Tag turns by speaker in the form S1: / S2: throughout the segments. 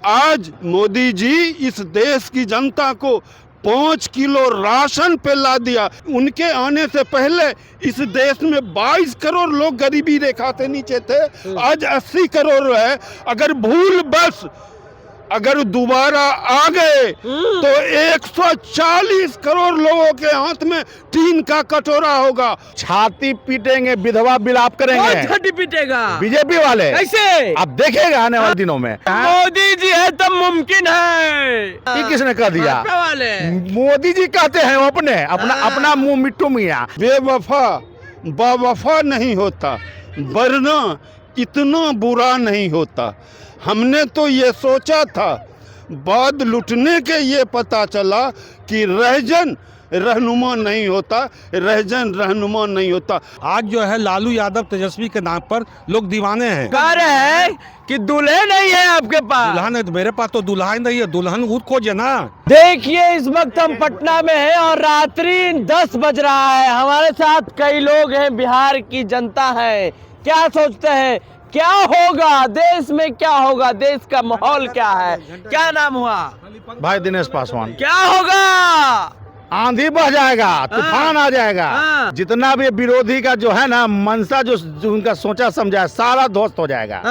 S1: आज मोदी जी इस देश की जनता को 5 किलो राशन पे ला दिया। उनके आने से पहले इस देश में 22 करोड़ लोग गरीबी रेखा से नीचे थे, आज 80 करोड़ है। अगर भूल बस अगर दोबारा आ गए तो 140 करोड़ लोगों के हाथ में टीन का कटोरा होगा।
S2: छाती पीटेंगे, विधवा विलाप करेंगे।
S3: छाती पीटेगा
S2: बीजेपी वाले
S3: कैसे?
S2: आप देखेगा आने वाले दिनों में।
S3: मोदी जी है तो मुमकिन है।
S2: ये किसने कह दिया?
S3: वाले
S2: मोदी जी कहते हैं वो अपना मुंह मिट्टू मियाँ।
S1: बेवफा बावफा नहीं होता, वरना इतना बुरा नहीं होता। हमने तो ये सोचा था, बाद लुटने के ये पता चला कि रहजन रहनुमा नहीं होता, रहजन रहनुमा नहीं होता।
S4: आज जो है लालू यादव तेजस्वी के नाम पर लोग दीवाने हैं।
S3: कह रहे हैं कि दूल्हे नहीं है आपके पास।
S4: दुल्हन है तो मेरे पास तो दुल्हन नहीं है, दुल्हन खुद खोजे ना।
S3: देखिए इस वक्त हम पटना में हैं और रात्रि 10 बज रहा है। हमारे साथ कई लोग हैं, बिहार की जनता है। क्या सोचते हैं क्या होगा देश में, क्या होगा, देश का माहौल क्या है? क्या नाम हुआ?
S2: भाई दिनेश पासवान।
S3: क्या होगा?
S2: आंधी बह जाएगा, तूफान आ जाएगा। जितना भी विरोधी का जो है ना मनसा, जो उनका सोचा समझा सारा ध्वस्त हो जाएगा।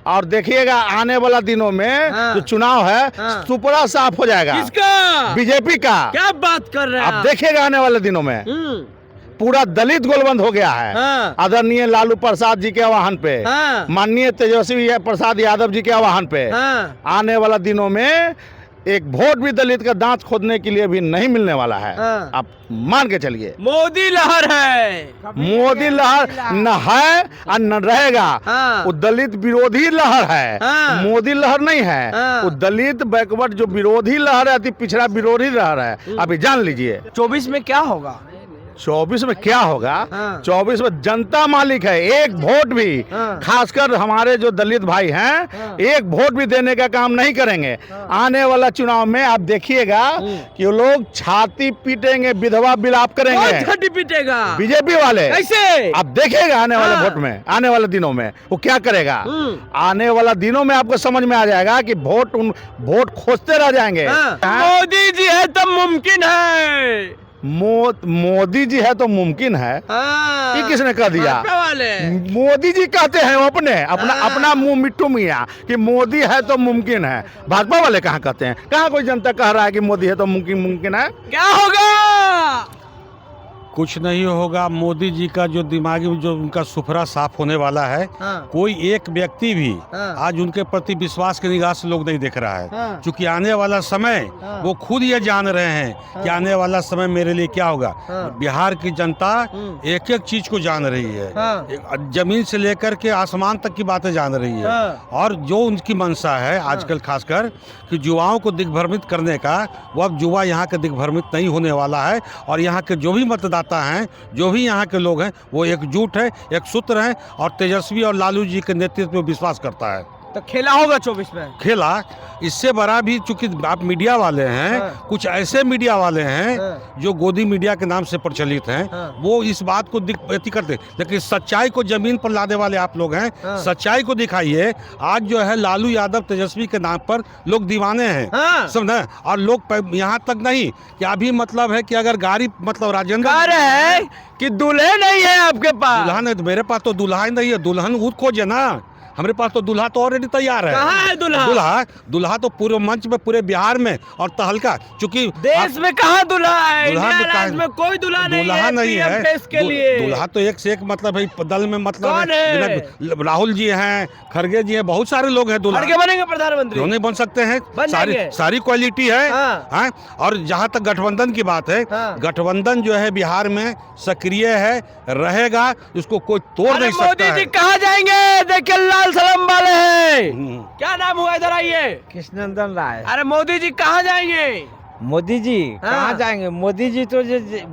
S2: और देखिएगा आने वाला दिनों में जो चुनाव है सुपड़ा साफ हो जाएगा।
S3: किसका?
S2: बीजेपी का।
S3: क्या बात कर रहे हैं
S2: आप देखिएगा आने वाले दिनों में पूरा दलित गोलबंद हो गया है। आदरणीय लालू प्रसाद जी के आह्वान पे, माननीय तेजस्वी प्रसाद यादव जी के आह्वान पे आने वाला दिनों में एक वोट भी दलित का दांत खोदने के लिए भी नहीं मिलने वाला है। आप मान के चलिए
S3: मोदी लहर है।
S2: मोदी लहर न है और न रहेगा। वो दलित विरोधी लहर है, मोदी लहर नहीं है। वो दलित बैकवर्ड जो विरोधी लहर है, अति पिछड़ा विरोधी लहर है। अभी जान लीजिए
S3: 24 में क्या होगा।
S2: 24 में क्या होगा? 24 में जनता मालिक है। एक वोट भी, खासकर हमारे जो दलित भाई हैं, एक वोट भी देने का काम नहीं करेंगे। आने वाला चुनाव में आप देखिएगा कि वो लोग छाती पीटेंगे, विधवा विलाप करेंगे।
S3: छाती पीटेगा
S2: बीजेपी वाले
S3: कैसे?
S2: आप देखेगा आने वाले वोट में, आने वाले दिनों में वो क्या करेगा। आने वाला दिनों में आपको समझ में आ जाएगा कि वोट खोजते रह जाएंगे।
S3: मोदी जी है तो मुमकिन है।
S2: मोदी जी है तो मुमकिन है। ये किसने कह दिया?
S3: वाले
S2: मोदी जी कहते हैं वो अपना मुंह मिट्टू मियाँ कि मोदी है तो मुमकिन है। भाजपा वाले कहाँ कहते हैं? कहाँ कोई जनता कह रहा है कि मोदी है तो मुमकिन है?
S3: क्या होगा?
S4: कुछ नहीं होगा। मोदी जी का जो दिमागी जो उनका सुफरा साफ होने वाला है, कोई एक व्यक्ति भी आज उनके प्रति विश्वास की निगाह से लोग नहीं देख रहा है। क्योंकि आने वाला समय वो खुद ये जान रहे हैं कि आने वाला समय मेरे लिए क्या होगा। बिहार की जनता एक एक चीज को जान रही है, जमीन से लेकर के आसमान तक की बातें जान रही है। और जो उनकी मंशा है आजकल खासकर कि युवाओं को दिग्भ्रमित करने का, वो अब युवा यहाँ के दिग्भ्रमित नहीं होने वाला है। और यहाँ के जो भी मतदाता हैं, जो भी यहाँ के लोग हैं, वो एकजुट है, एक सूत्र है और तेजस्वी और लालू जी के नेतृत्व में विश्वास करता है।
S3: तो खेला होगा 24 में।
S4: खेला इससे बड़ा भी, चूंकि आप मीडिया वाले हैं, कुछ ऐसे मीडिया वाले हैं जो गोदी मीडिया के नाम से प्रचलित हैं, वो इस बात को अति करते, लेकिन सच्चाई को जमीन पर लाने वाले आप लोग हैं। सच्चाई को दिखाइए। आज जो है लालू यादव तेजस्वी के नाम पर लोग दीवाने हैं, समझे। और लोग यहाँ तक नहीं कि अभी मतलब है कि अगर गाड़ी मतलब राजेंद्र
S3: कह रहे हैं कि दूल्हे नहीं है आपके पास।
S4: दुल्हन है तो मेरे पास तो दुल्हन नहीं है, दुल्हन खुद खोजे ना। हमारे पास तो दूल्हा तो ऑलरेडी तैयार है।
S3: कहाँ है दूल्हा?
S4: दूल्हा तो पूरे मंच में, पूरे बिहार में और तहलका, क्योंकि
S3: देश में कहाँ दूल्हा है?
S4: दूल्हा
S3: में कोई दूल्हा नहीं है देश के लिए।
S4: दूल्हा तो एक से एक मतलब है दल में, मतलब राहुल जी हैं, खड़गे जी हैं, बहुत सारे लोग हैं। दूल्हा
S3: खड़गे बनेंगे प्रधानमंत्री?
S4: क्यों नहीं बन सकते हैं? सारी क्वालिटी है। और जहाँ तक गठबंधन की बात है, गठबंधन जो है बिहार में सक्रिय है, रहेगा, उसको कोई तोड़ नहीं सकता।
S3: मोदी जी कहाँ जाएंगे? देखिए सलाम वाले हैं। क्या नाम हुआ? इधर आइए।
S5: कृष्णनंदन राय।
S3: अरे मोदी जी कहाँ जाएंगे?
S5: मोदी जी कहाँ जाएंगे? मोदी जी तो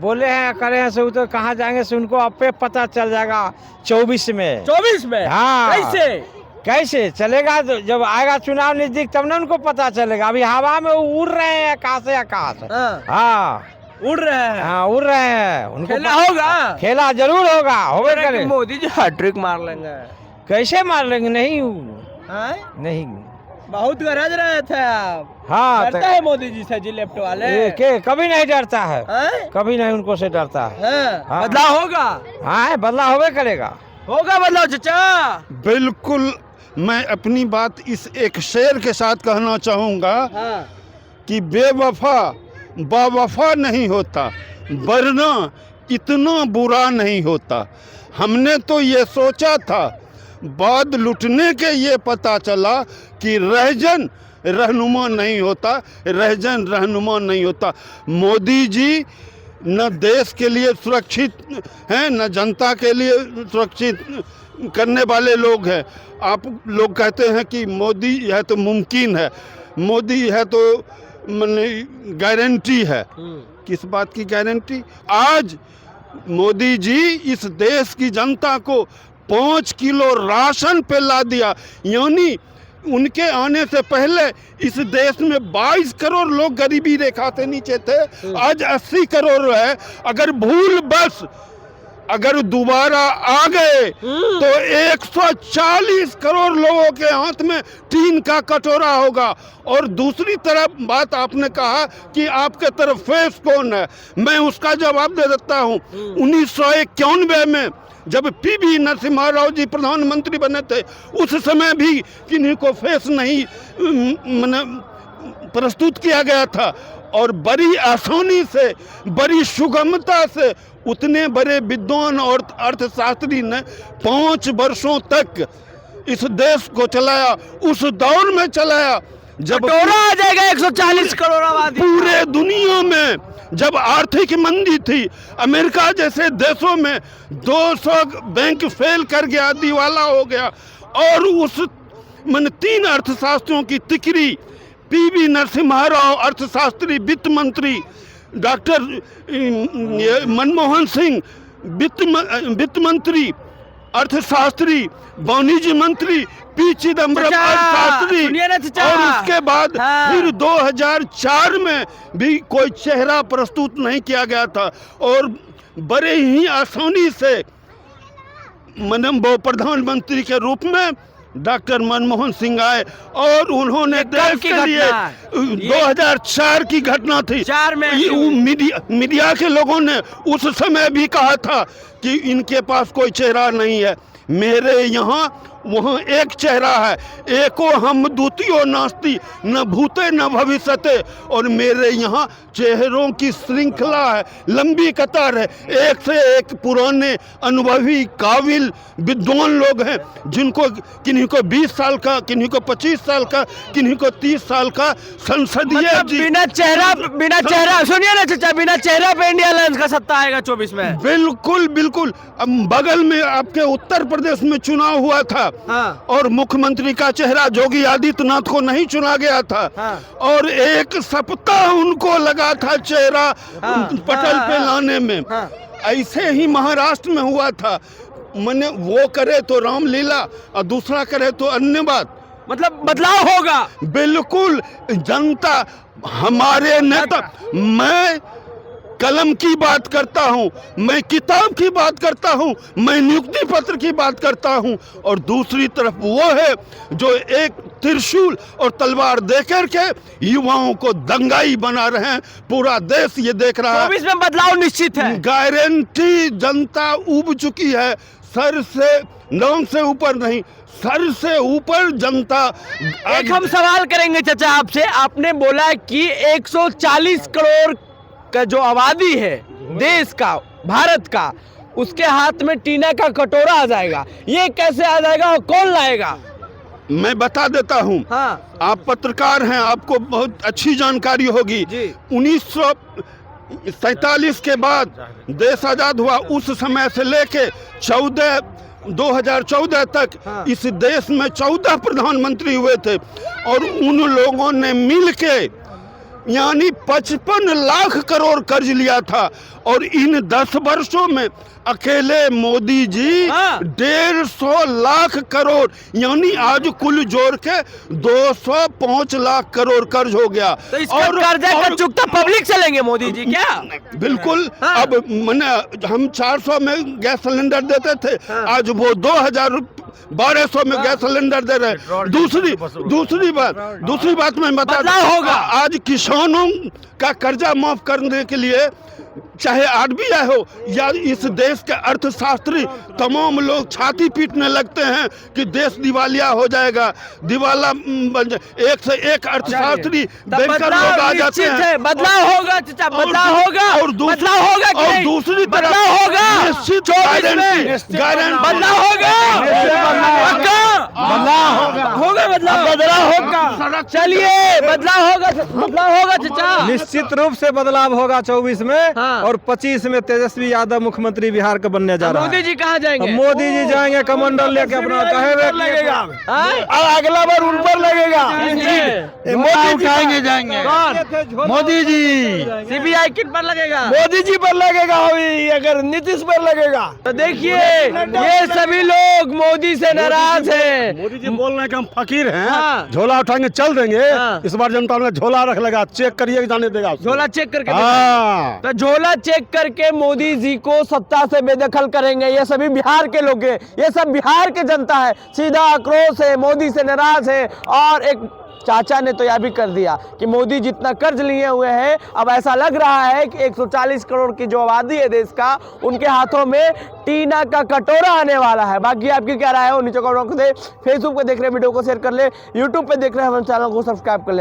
S5: बोले हैं, करे हैं, सो तो कहाँ जाएंगे से उनको आपे पता चल जाएगा 24 में।
S3: 24 में?
S5: हाँ।
S3: कैसे
S5: चलेगा? जब आएगा चुनाव नजदीक तब ना उनको पता चलेगा। अभी हवा में उड़ रहे हैं आकाश से आकाश। हाँ
S3: उड़ रहे हैं।
S5: हाँ उड़ रहे हैं। उनको
S3: खेला होगा?
S5: खेला जरूर होगा, होगा करे।
S3: मोदी जी हैट्रिक मार लेंगे।
S5: कैसे मार लेंगे? नहीं
S3: बहुत गरज रहे थे आप।
S5: हाँ
S3: डरता है मोदी जी से जी लेफ्ट वाले?
S5: के कभी नहीं डरता है,
S3: हैं?
S5: कभी नहीं उनको से डरता है।
S3: हैं?
S5: हाँ।
S3: बदलाव होगा?
S5: हाँ बदलाव होवे करेगा।
S3: होगा बदलाव चाचा?
S1: बिल्कुल। मैं अपनी बात इस एक शेर के साथ कहना चाहूँगा
S3: हाँ।
S1: कि बेवफा बावफा नहीं होता, वरना इतना बुरा नहीं होता। हमने तो ये सोचा था, बाद लुटने के ये पता चला कि रहजन रहनुमा नहीं होता, रहजन रहनुमा नहीं होता। मोदी जी न देश के लिए सुरक्षित हैं, न जनता के लिए सुरक्षित करने वाले लोग हैं। आप लोग कहते हैं कि मोदी है तो मुमकिन है, मोदी है तो माने गारंटी है। किस बात की गारंटी? आज मोदी जी इस देश की जनता को 5 किलो राशन पे ला दिया। यानी उनके आने से पहले इस देश में 22 करोड़ लोग गरीबी रेखा से नीचे थे, आज 80 करोड़ है। अगर भूल बस अगर दोबारा आ गए तो 140 करोड़ लोगों के हाथ में टीन का कटोरा होगा। और दूसरी तरफ बात आपने कहा कि आपके तरफ फेस कौन है, मैं उसका जवाब दे देता हूँ। 1991 में जब पीवी नरसिम्हा राव जी प्रधानमंत्री बने थे, उस समय भी किन्हीं को फेस नहीं प्रस्तुत किया गया था। और बड़ी आसानी से, बड़ी सुगमता से उतने बड़े विद्वान और अर्थशास्त्री ने 5 वर्षों तक इस देश को चलाया। उस दौर में चलाया जब
S3: कटोरा आ जाएगा 140 करोड़ आबादी।
S1: पूरे दुनिया में जब आर्थिक मंदी थी, अमेरिका जैसे देशों में 200 बैंक फेल कर गया, दिवाला हो गया। और उस 3 अर्थशास्त्रियों की तिकड़ी, पीवी नरसिम्हा राव अर्थशास्त्री, वित्त मंत्री, डॉक्टर मनमोहन सिंह वित्त मंत्री, अर्थशास्त्री, वाणिज्य मंत्री, पी चिदम्बरम अर्थशास्त्री, और उसके बाद फिर 2004 में भी कोई चेहरा प्रस्तुत नहीं किया गया था। और बड़े ही आसानी से वो प्रधानमंत्री के रूप में डॉक्टर मनमोहन सिंह आए और उन्होंने देश के लिए 2004 की घटना थी।
S3: 4 में
S1: मीडिया के लोगों ने उस समय भी कहा था कि इनके पास कोई चेहरा नहीं है। मेरे यहाँ वहाँ एक चेहरा है, एको हम द्वितीयो नास्ति, न भूते न भविष्यते। और मेरे यहाँ चेहरों की श्रृंखला है, लंबी कतार है। एक से एक पुराने अनुभवी काबिल विद्वान लोग हैं, जिनको किन्हीं को 20 साल का, किन्हीं को 25 साल का, किन्हीं को 30 साल का संसदीय
S3: बिना चेहरा सुनिए ना चाचा, बिना चेहरा पे इंडिया अलायंस का सत्ता आएगा 24 में।
S1: बिल्कुल बिल्कुल। अब बगल में आपके उत्तर प्रदेश में चुनाव हुआ था।
S3: हाँ।
S1: और मुख्यमंत्री का चेहरा योगी आदित्यनाथ को नहीं चुना गया था।
S3: हाँ।
S1: और 1 सप्ताह उनको लगा था चेहरा पटल पे लाने में। ऐसे ही महाराष्ट्र में हुआ था। मैंने वो करे तो रामलीला और दूसरा करे तो अन्य बात।
S3: मतलब बदलाव होगा।
S1: बिल्कुल। जनता, हमारे नेता, मैं कलम की बात करता हूँ, मैं किताब की बात करता हूँ, मैं नियुक्ति पत्र की बात करता हूँ। और दूसरी तरफ वो है जो एक त्रिशूल और तलवार देकर के युवाओं को दंगाई बना रहे हैं। पूरा देश ये देख रहा है।
S3: 24 में बदलाव निश्चित है।
S1: गारंटी। जनता उब चुकी है, सर से नाम से ऊपर नहीं, सर से ऊपर जनता।
S3: एक हम सवाल करेंगे चाचा आपसे। आपने बोला कि 140 करोड़ का जो आबादी है देश का, भारत का, उसके हाथ में टीना का कटोरा आ जाएगा। ये कैसे आ जाएगा और कौन लाएगा?
S1: मैं बता देता हूँ।
S3: हाँ।
S1: आप पत्रकार हैं, आपको बहुत अच्छी जानकारी होगी। 1947 के बाद देश आजाद हुआ, उस समय से लेके 2014 तक इस देश में 14 प्रधानमंत्री हुए थे। और उन लोगों ने मिलके यानी 55 लाख करोड़ कर्ज लिया था। और इन 10 वर्षों में अकेले मोदी जी 150 लाख करोड़, यानी आज कुल जोड़ के 205 लाख करोड़ कर्ज हो गया।
S3: तो इसका कर्जा का चुकता पब्लिक से लेंगे मोदी जी क्या?
S1: बिल्कुल। अब मैंने हम 400 में गैस सिलेंडर देते थे, आज वो 2000 1200 में गैस सिलेंडर दे रहे हैं। दूसरी बात मैं बता
S3: बदलाव होगा।
S1: आज किसानों का कर्जा माफ करने के लिए चाहे आरबीआई हो या इस देश के अर्थशास्त्री तमाम लोग छाती पीटने लगते हैं कि देश दिवालिया हो जाएगा, दिवाला बन जाए। एक से एक अर्थशास्त्री बैंकर लोग आ जाते हैं।
S3: बदलाव होगा चाचा, बदलाव होगा
S1: और
S3: बदलाव होगा कि
S1: और
S3: नहीं?
S1: दूसरी तरफ
S3: बदलाव होगा
S1: निश्चित
S3: 24 में
S1: गारंटी
S3: बदलाव होगा, होगा बदलाव होगा। चलिए बदलाव होगा चाचा।
S5: निश्चित रूप से बदलाव होगा 24 में।
S3: हाँ।
S5: और 25 में तेजस्वी यादव मुख्यमंत्री बिहार का बनने जा रहा है।
S3: मोदी जी कहाँ जाएंगे?
S5: मोदी जी जाएंगे कमंडल लेके अपना कहे लगेगा,
S2: अगला बार उन पर लगेगा।
S3: मोदी उठाएंगे जाएंगे। कौन?
S2: मोदी जी,
S3: सीबीआई किन पर लगेगा?
S2: मोदी जी पर लगेगा, अभी अगर नीतीश पर लगेगा।
S3: तो देखिए ये सभी लोग मोदी से नाराज हैं।
S2: मोदी जी बोल रहे हैं कि हम फकीर हैं,
S3: हाँ।
S2: झोला उठाएंगे चल देंगे।
S3: हाँ।
S2: इस बार जनता ने झोला रख लगा, चेक करिए जाने देगा उसको।
S3: झोला चेक करके
S2: हाँ।
S3: तो झोला चेक करके मोदी जी को सत्ता से बेदखल करेंगे। ये सभी बिहार के लोग हैं, ये सब बिहार के जनता है, सीधा आक्रोश है, मोदी से नाराज है। और एक चाचा ने तो यह भी कर दिया कि मोदी जितना कर्ज लिए हुए हैं, अब ऐसा लग रहा है कि 140 करोड़ की जो आबादी है देश का, उनके हाथों में टीना का कटोरा आने वाला है। बाकी आपकी क्या राय है वो नीचे कमेंट कर दे। फेसबुक पे देख रहे हैं वीडियो को शेयर कर ले, यूट्यूब पे देख रहे हैं हमारे चैनल को सब्सक्राइब कर ले।